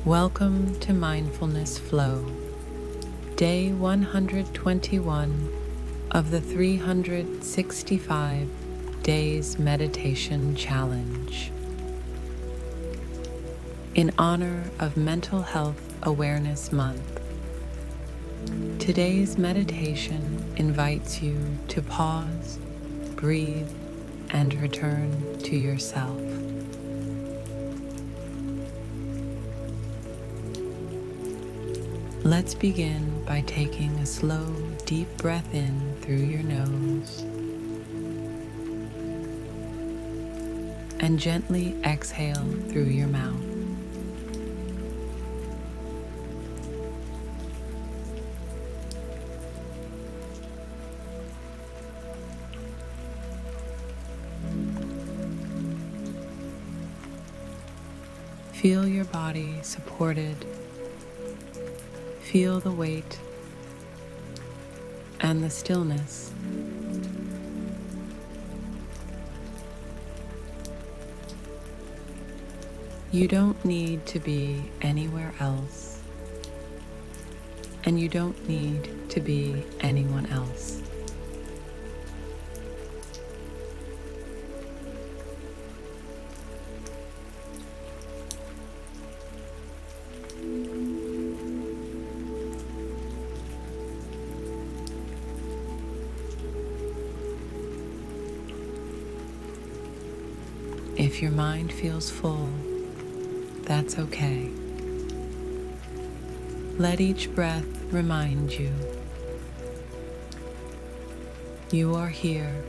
Welcome to Mindfulness Flow, Day 121 of the 365 Days Meditation Challenge. In honor of Mental Health Awareness Month, today's meditation invites you to pause, breathe, and return to yourself. Let's begin by taking a slow, deep breath in through your nose and gently exhale through your mouth. Feel your body supported. Feel the weight and the stillness. You don't need to be anywhere else, and you don't need to be anyone else. If your mind feels full, that's okay. Let each breath remind you, you are here,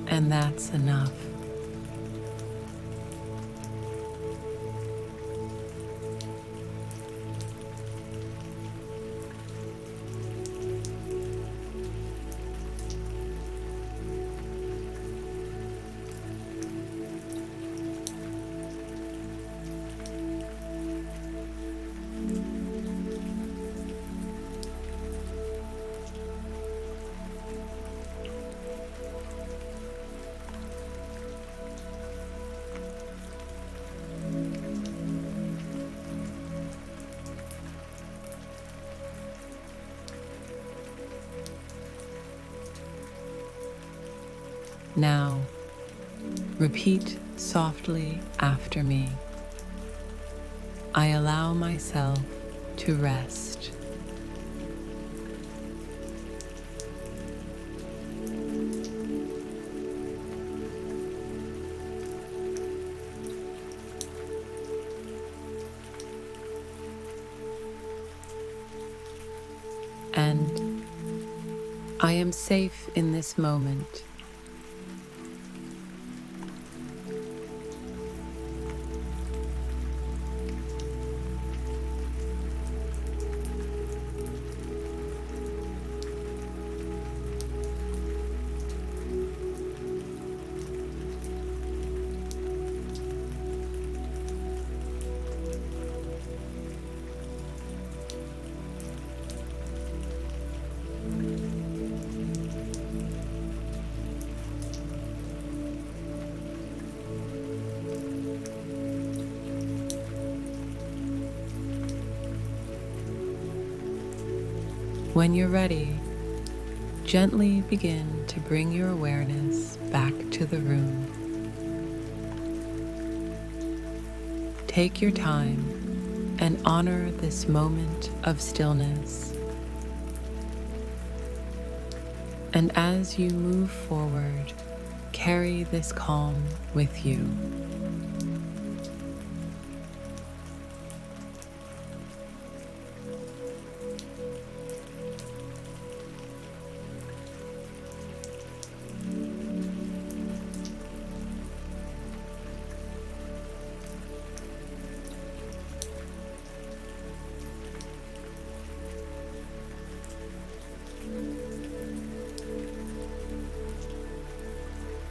and that's enough. Now, repeat softly after me. I allow myself to rest. And I am safe in this moment. When you're ready, gently begin to bring your awareness back to the room. Take your time and honor this moment of stillness. And as you move forward, carry this calm with you.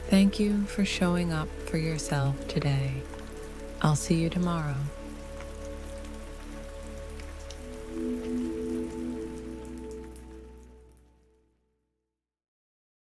Thank you for showing up for yourself today. I'll see you tomorrow.